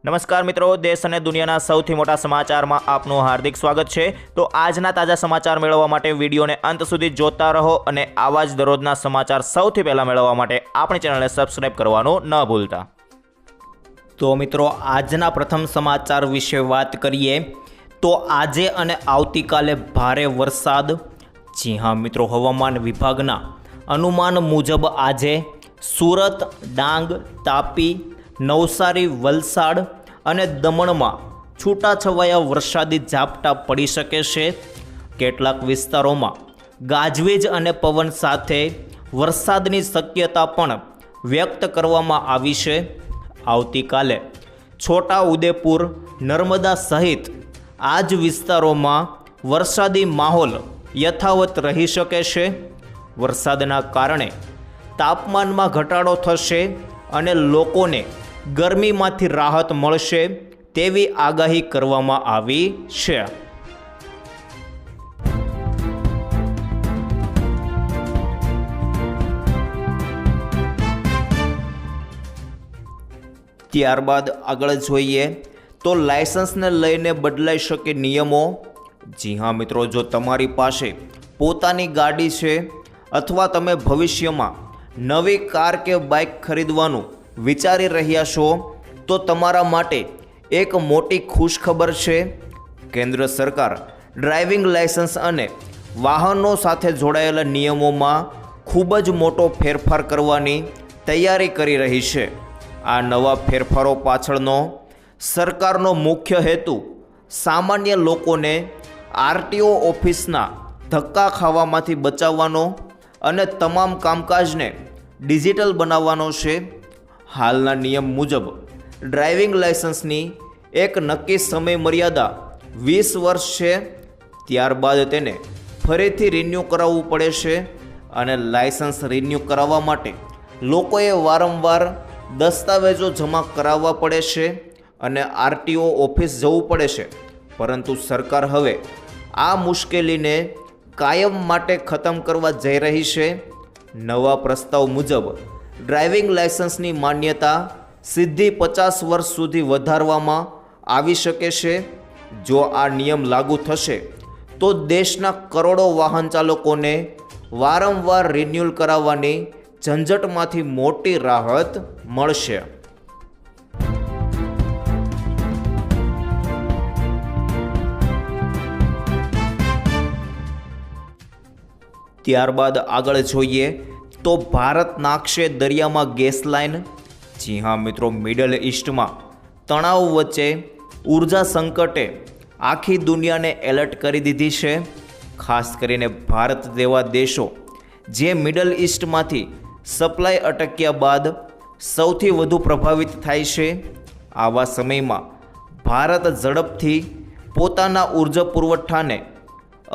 નમસ્કાર મિત્રો, દેશ અને દુનિયાના સૌથી મોટા સમાચારમાં આપનું હાર્દિક સ્વાગત છે। તો આજના તાજા સમાચાર મેળવવા માટે વિડીયોને અંત સુધી જોતા રહો અને આવા જ દરરોજના સમાચાર સૌથી પહેલા મેળવવા માટે આપણી ચેનલને સબસ્ક્રાઇબ કરવાનું ન ભૂલતા। તો મિત્રો, આજના પ્રથમ સમાચાર વિશે વાત કરીએ તો આજે અને આવતીકાલે ભારે વરસાદ। જી હા મિત્રો, હવામાન વિભાગના અનુમાન મુજબ આજે સુરત, ડાંગ, તાપી, નવસારી, વલસાડ અને દમણમાં છૂટાછવાયા વરસાદી ઝાપટા પડી શકે છે। કેટલાક વિસ્તારોમાં ગાજવીજ અને પવન સાથે વરસાદની શક્યતા પણ વ્યક્ત કરવામાં આવી છે। આવતીકાલે છોટા ઉદેપુર, નર્મદા સહિત આ જ વિસ્તારોમાં વરસાદી માહોલ યથાવત રહી શકે છે। વરસાદના કારણે તાપમાનમાં ઘટાડો થશે અને લોકોને ગરમીમાંથી રાહત મળશે તેવી આગાહી કરવામાં આવી છે। ત્યારબાદ આગળ જોઈએ તો લાયસન્સને લઈને બદલાઈ શકે નિયમો। જી હા મિત્રો, જો તમારી પાસે પોતાની ગાડી છે અથવા તમે ભવિષ્યમાં નવી કાર કે બાઇક ખરીદવાનું વિચારી રહ્યા છો તો તમારા માટે એક મોટી ખુશખબર છે। કેન્દ્ર સરકાર ડ્રાઇવિંગ લાયસન્સ અને વાહનો સાથે જોડાયેલા નિયમોમાં ખૂબ જ મોટો ફેરફાર કરવાની તૈયારી કરી રહી છે। આ નવા ફેરફારો પાછળનો સરકારનો મુખ્ય હેતુ સામાન્ય લોકોને આરટીઓ ઓફિસના ધક્કા ખાવામાંથી બચાવવાનો અને તમામ કામકાજને ડિજિટલ બનાવવાનો છે। હાલના નિયમ મુજબ ડ્રાઇવિંગ લાયસન્સની એક નક્કી સમય મર્યાદા 20 વર્ષ છે। ત્યારબાદ તેને ફરીથી રિન્યૂ કરાવવું પડે છે અને લાયસન્સ રિન્યૂ કરાવવા માટે લોકોએ વારંવાર દસ્તાવેજો જમા કરાવવા પડે છે અને આરટીઓ ઓફિસ જવું પડે છે। પરંતુ સરકાર હવે આ મુશ્કેલીને કાયમ માટે ખતમ કરવા જઈ રહી છે। નવા પ્રસ્તાવ મુજબ ડ્રાઇવિંગ લાયસન્સની માન્યતા સીધી 50 વર્ષ સુધી વધારવામાં આવી શકે છે। જો આ નિયમ લાગુ થશે તો દેશના કરોડો વાહન ચાલકોને વારંવાર રિન્યુઅલ કરાવવાની ઝંઝટમાંથી મોટી રાહત મળશે। ત્યારબાદ આગળ જોઈએ તો ભારત નાખશે દરિયામાં ગેસ લાઇન। જી હા મિત્રો, મિડલ ઇસ્ટમાં તણાવ વચ્ચે ઉર્જા સંકટે આખી દુનિયાને એલર્ટ કરી દીધી છે। ખાસ કરીને ભારત જેવા દેશો જે મિડલ ઇસ્ટમાંથી સપ્લાય અટક્યા બાદ સૌથી વધુ પ્રભાવિત થાય છે। આવા સમયમાં ભારત ઝડપથી પોતાના ઉર્જા પુરવઠાને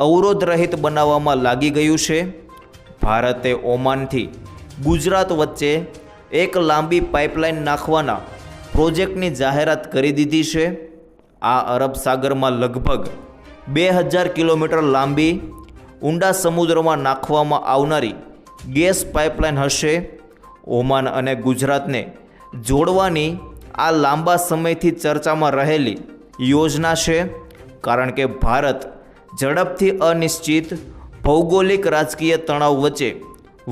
અવરોધ રહિત બનાવવામાં લાગી ગયું છે। ભારતે ઓમાનથી ગુજરાત વચ્ચે એક લાંબી પાઇપલાઇન નાખવાના પ્રોજેક્ટની જાહેરાત કરી દીધી છે। આ અરબ સાગરમાં લગભગ 2000 કિલોમીટર લાંબી ઊંડા સમુદ્રમાં નાખવામાં આવનારી ગેસ પાઇપલાઇન હશે। ઓમાન અને ગુજરાતને જોડવાની આ લાંબા સમયથી ચર્ચામાં રહેલી યોજના છે, કારણ કે ભારત ઝડપથી અનિશ્ચિત ભૌગોલિક રાજકીય તણાવ વચ્ચે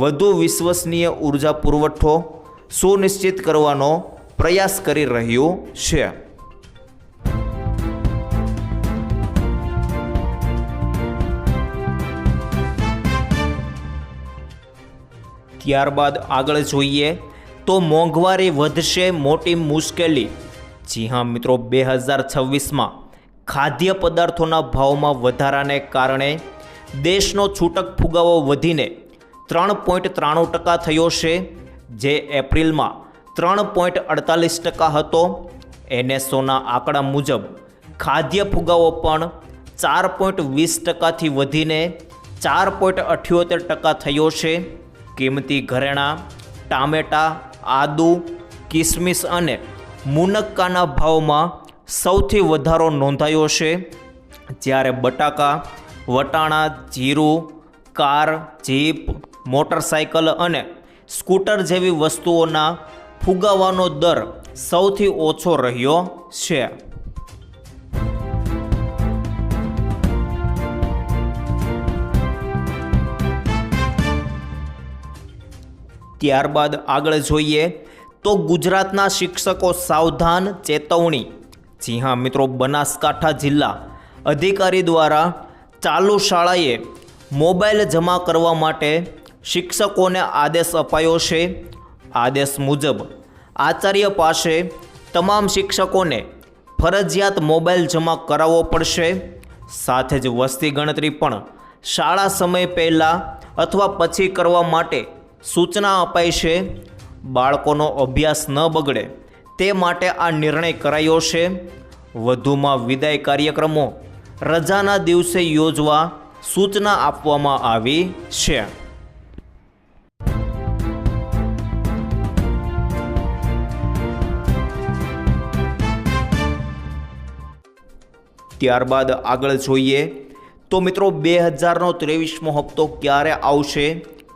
વધુ વિશ્વસનીય ઉર્જા પુરવઠો સુનિશ્ચિત કરવાનો પ્રયાસ કરી રહ્યું છે। ત્યારબાદ આગળ જોઈએ તો મોંઘવારી વધશે, મોટી મુશ્કેલી। જી હા મિત્રો, 2026માં ખાદ્ય પદાર્થોના ભાવમાં વધારાને કારણે દેશનો છૂટક ફુગાવો વધીને 3.93% થયો છે, જે એપ્રિલમાં 3.48% હતો। એનએસઓના આંકડા મુજબ ખાદ્ય ફુગાવો પણ 4.20%થી વધીને 4.78% થયો છે। કિંમતી ઘરેણાં, ટામેટાં, આદુ, કિસમિસ અને મુનક્કાના ભાવમાં સૌથી વધારો નોંધાયો છે, જ્યારે બટાકા, વટાણા, જીરું, કાર, જીપ, મોટરસાઇકલ અને સ્કૂટર જેવી વસ્તુઓના ફુગાવાનો દર સૌથી ઓછો રહ્યો છે। ત્યારબાદ આગળ જોઈએ તો ગુજરાતના શિક્ષકો સાવધાન ચેતવણી। જી હા મિત્રો, બનાસકાંઠા જિલ્લા અધિકારી દ્વારા ચાલુ શાળાએ મોબાઈલ જમા કરવા માટે શિક્ષકોને આદેશ અપાયો છે। આદેશ મુજબ આચાર્ય પાસે તમામ શિક્ષકોને ફરજિયાત મોબાઈલ જમા કરાવવો પડશે। સાથે જ વસ્તી ગણતરી પણ શાળા સમય પહેલાં અથવા પછી કરવા માટે સૂચના અપાઈ છે। બાળકોનો અભ્યાસ ન બગડે તે માટે આ નિર્ણય કરાયો છે। વધુમાં વિદાય કાર્યક્રમો રજાના દિવસે યોજવા સૂચના આપવામાં આવી છે। ત્યારબાદ આગળ જોઈએ તો મિત્રો 2023મો હપ્તો ક્યારે આવશે,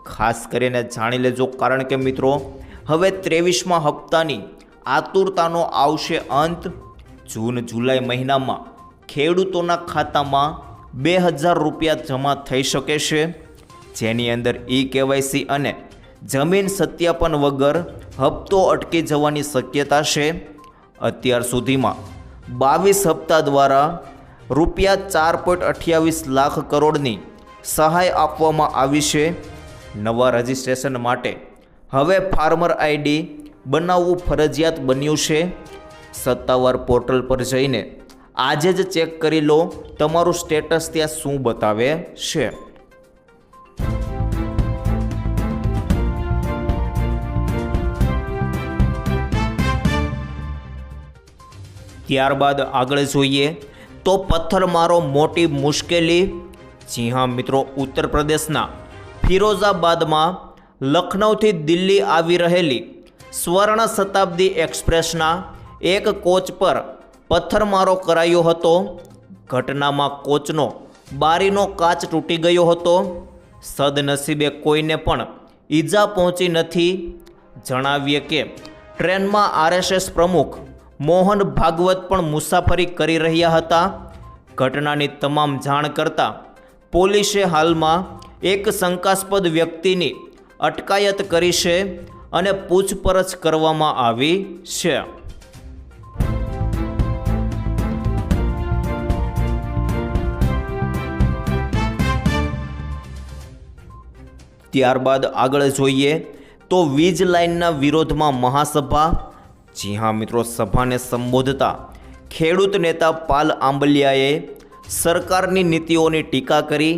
ખાસ કરીને જાણી લેજો, કારણ કે મિત્રો હવે 23મા હપ્તાની આતુરતાનો આવશે અંત। જૂન જુલાઈ મહિનામાં ખેડૂતોના ખાતામાં 2000 રૂપિયા જમા થઈ શકે છે, જેની અંદર KYC અને જમીન સત્યાપન વગર હપ્તો અટકી જવાની શક્યતા છે। અત્યાર સુધીમાં 22 હપ્તા દ્વારા રૂપિયા 4.28 લાખ કરોડની સહાય આપવામાં આવી છે। નવા રજિસ્ટ્રેશન માટે હવે ફાર્મર આઈડી બનાવવું ફરજિયાત બન્યું છે। સત્તાવાર પોર્ટલ પર જઈને આજે જ ચેક કરી લો તમારું સ્ટેટસ ત્યાં શું બતાવે છે। ત્યારબાદ આગળ જોઈએ તો પથ્થરમારો મોટી મુશ્કેલી। જી હા મિત્રો, ઉત્તર પ્રદેશના ફિરોઝાબાદમાં લખનૌથી દિલ્હી આવી રહેલી સ્વર્ણ શતાબ્દી એક્સપ્રેસના એક કોચ પર પથ્થરમારો કરાયો હતો। ઘટનામાં કોચનો બારીનો કાચ તૂટી ગયો હતો। સદનસીબે કોઈને પણ ઈજા પહોંચી નથી। જણાવીએ કે ટ્રેનમાં RSS પ્રમુખ મોહન ભાગવત પણ મુસાફરી કરી રહ્યા હતા। ઘટનાની તમામ જાણ કરતાં પોલીસે હાલમાં એક શંકાસ્પદ વ્યક્તિની અટકાયત કરી છે અને પૂછપરછ કરવામાં આવી છે। ત્યારબાદ આગળ જોઈએ તો વીજ લાઇનના વિરોધમાં મહાસભા। જી હા મિત્રો, સભાને સંબોધતા ખેડૂત નેતા પાલ આંબલિયાએ સરકારની નીતિઓની ટીકા કરી।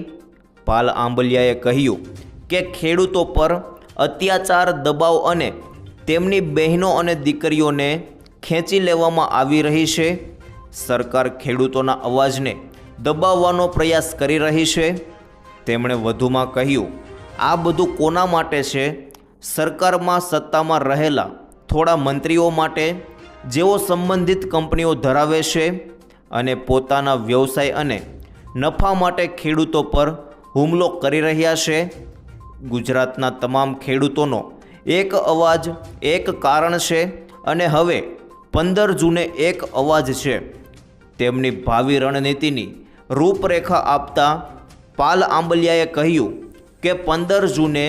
પાલ આંબલિયાએ કહ્યું કે ખેડૂતો પર અત્યાચાર, દબાવ અને તેમની બહેનો અને દીકરીઓને ખેંચી લેવામાં આવી રહી છે। સરકાર ખેડૂતોના અવાજને દબાવવાનો પ્રયાસ કરી રહી છે। તેમણે વધુમાં કહ્યું, આ બધું કોના માટે છે? સરકારમાં સત્તામાં રહેલા થોડા મંત્રીઓ માટે, જેઓ સંબંધિત કંપનીઓ ધરાવે છે અને પોતાના વ્યવસાય અને નફા માટે ખેડૂતો પર હુમલો કરી રહ્યા છે। ગુજરાતના તમામ ખેડૂતોનો એક અવાજ, એક કારણ છે અને હવે 15 જૂને એક અવાજ છે। તેમની ભાવિ રણનીતિની રૂપરેખા આપતા પાલ આંબલિયાએ કહ્યું કે 15 જૂને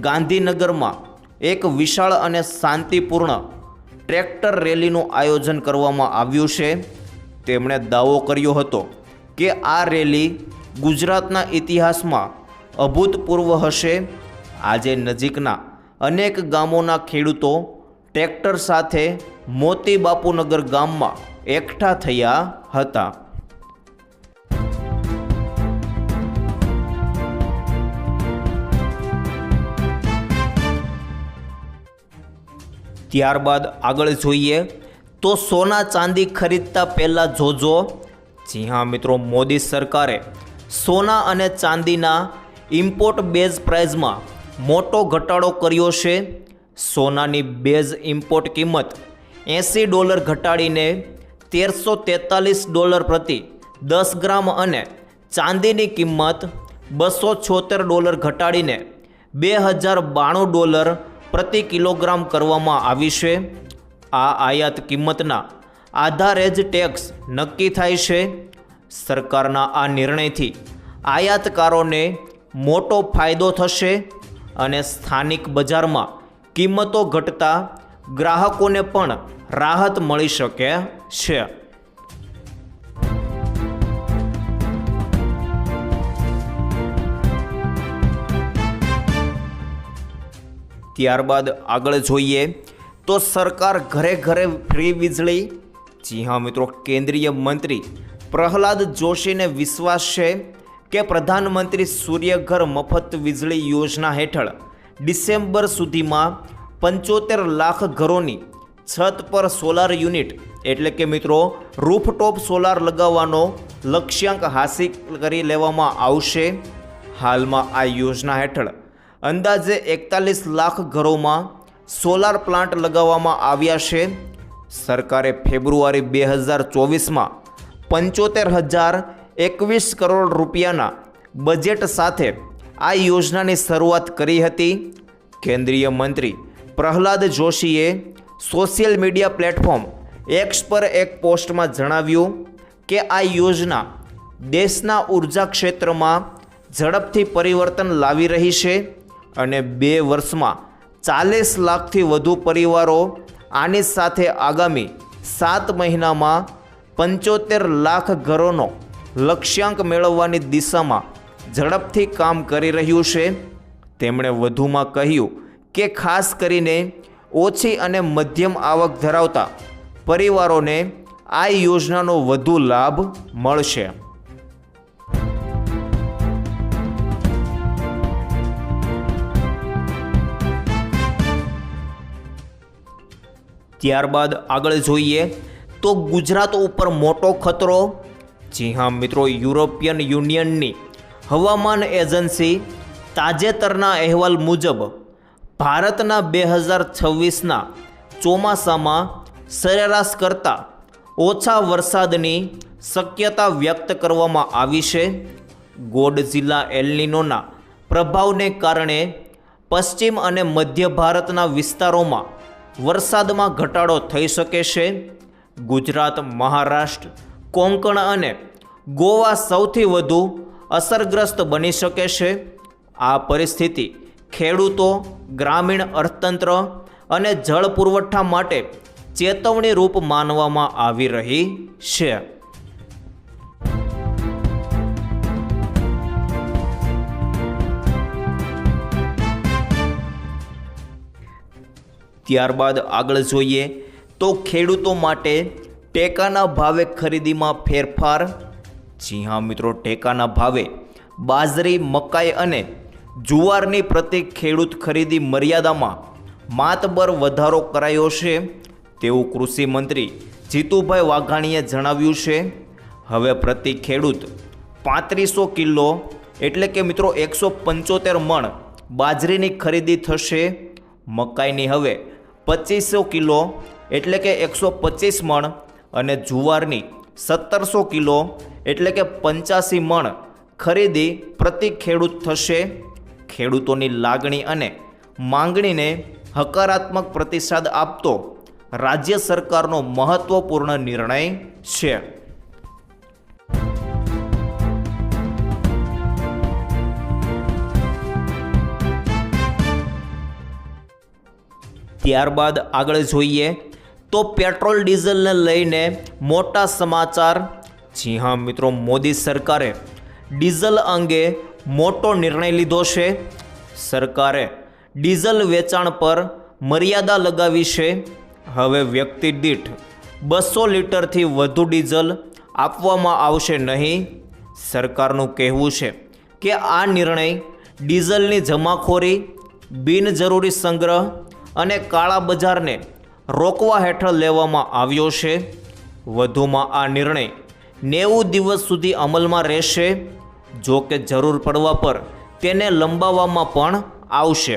ગાંધીનગરમાં એક વિશાળ અને શાંતિપૂર્ણ ટ્રેક્ટર રેલીનું આયોજન કરવામાં આવ્યું છે। તેમણે દાવો કર્યો હતો કે આ રેલી ગુજરાતના ઇતિહાસમાં અભૂતપૂર્વ હશે। આજે નજીકના અનેક ગામોના ખેડૂતો ટ્રેક્ટર સાથે મોતી બાપુનગર ગામમાં એકઠા થયા હતા। ત્યારબાદ આગળ જોઈએ તો સોના ચાંદી ખરીદતા પહેલાં જોજો। જી હા મિત્રો, મોદી સરકારે સોના અને ચાંદીના ઇમ્પોર્ટ બેઝ પ્રાઇઝમાં મોટો ઘટાડો કર્યો છે। સોનાની બેઝ ઇમ્પોર્ટ કિંમત $80 ઘટાડીને $1343 પ્રતિ 10 ગ્રામ અને ચાંદીની કિંમત $276 ઘટાડીને $2092 પ્રતિ કિલોગ્રામ કરવામાં આવી છે। આ આયાત કિંમતના આધારે જ ટેક્સ નક્કી થાય છે. સરકારના આ નિર્ણયથી આયાતકારોને મોટો ફાયદો થશે અને સ્થાનિક બજારમાં કિંમતો ઘટતા ગ્રાહકોને પણ રાહત મળી શકે છે. ત્યારબાદ આગળ જોઈએ તો સરકાર ઘરે ઘરે ફ્રી વીજળી. જી હા મિત્રો, કેન્દ્રીય મંત્રી પ્રહલાદ જોશીને વિશ્વાસ છે કે પ્રધાનમંત્રી સૂર્યઘર મફત વીજળી યોજના હેઠળ ડિસેમ્બર સુધીમાં 75 લાખ ઘરોની છત પર સોલાર યુનિટ એટલે કે મિત્રો રૂફટોપ સોલાર લગાવવાનો લક્ષ્યાંક હાંસલ કરી લેવામાં આવશે. હાલમાં આ યોજના હેઠળ અંદાજે 41 લાખ ઘરોમાં સોલાર પ્લાન્ટ લગાવવામાં આવ્યા છે. સરકારે ફેબ્રુઆરી 2024માં 75,021 કરોડ રૂપિયાના બજેટ સાથે આ યોજનાની શરૂઆત કરી હતી. કેન્દ્રીય મંત્રી પ્રહલાદ જોશીએ સોશિયલ મીડિયા પ્લેટફોર્મ એક્સ પર એક પોસ્ટમાં જણાવ્યું કે આ યોજના દેશના ઉર્જા ક્ષેત્રમાં ઝડપથી પરિવર્તન લાવી રહી છે અને 2 વર્ષમાં 40 લાખથી વધુ પરિવારો આની સાથે આગામી 7 મહિનામાં 75 લાખ ઘરોનો લક્ષ્યાંક મેળવવાની દિશામાં ઝડપથી કામ કરી રહ્યું છે. તેમણે વધુમાં કહ્યું કે ખાસ કરીને ઓછી અને મધ્યમ આવક ધરાવતા પરિવારોને આ યોજનાનો વધુ લાભ મળશે. ત્યારબાદ આગળ જોઈએ તો ગુજરાત ઉપર મોટો ખતરો. જી હા મિત્રો, યુરોપિયન યુનિયનની હવામાન એજન્સી તાજેતરના અહેવાલ મુજબ ભારતના 2026ના ચોમાસામાં સરેરાશ કરતાં ઓછા વરસાદની શક્યતા વ્યક્ત કરવામાં આવી છે. ગોડઝિલા એલ્નિનોના પ્રભાવને કારણે પશ્ચિમ અને મધ્ય ભારતના વિસ્તારોમાં વરસાદમાં ઘટાડો થઈ શકે છે. ગુજરાત, મહારાષ્ટ્ર, કોંકણ અને ગોવા સૌથી વધુ અસરગ્રસ્ત બની શકે છે. આ પરિસ્થિતિ ખેડૂતો, ગ્રામીણ અર્થતંત્ર અને જળ પુરવઠા માટે ચેતવણી રૂપ માનવામાં આવી રહી છે. ત્યારબાદ આગળ જોઈએ તો ખેડૂતો માટે ટેકાના ભાવે ખરીદીમાં ફેરફાર. જી હા મિત્રો, ટેકાના ભાવે બાજરી, મકાઈ અને જુવારની પ્રતિ ખેડૂત ખરીદી મર્યાદામાં માતબર વધારો કરાયો છે તેવું કૃષિ મંત્રી જીતુભાઈ વાઘાણીએ જણાવ્યું છે. હવે પ્રતિ ખેડૂત 3500 કિલો એટલે કે મિત્રો 175 મણ બાજરીની ખરીદી થશે. મકાઈની હવે 2500 કિલો એટલે કે 125 મણ અને જુવારની 1700 કિલો એટલે કે 85 મણ ખરીદી પ્રતિ ખેડૂત થશે. ખેડૂતોની લાગણી અને માંગણીને હકારાત્મક પ્રતિસાદ આપતો રાજ્ય સરકારનો મહત્વપૂર્ણ નિર્ણય છે. ત્યારબાદ આગળ જોઈએ તો પેટ્રોલ ડીઝલને લઈને મોટા સમાચાર. જી હા મિત્રો, મોદી સરકારે ડીઝલ અંગે મોટો નિર્ણય લીધો છે. સરકારે ડીઝલ વેચાણ પર મર્યાદા લગાવી છે. હવે વ્યક્તિ દીઠ 200 લીટરથી વધુ ડીઝલ આપવામાં આવશે નહીં. સરકારનું કહેવું છે કે આ નિર્ણય ડીઝલની જમાખોરી, બિનજરૂરી સંગ્રહ અને કાળા બજારને રોકવા હેઠળ લેવામાં આવ્યો છે. વધુમાં આ નિર્ણય 90 દિવસ સુધી અમલમાં રહેશે. જો કે જરૂર પડવા પર તેને લંબાવવામાં પણ આવશે.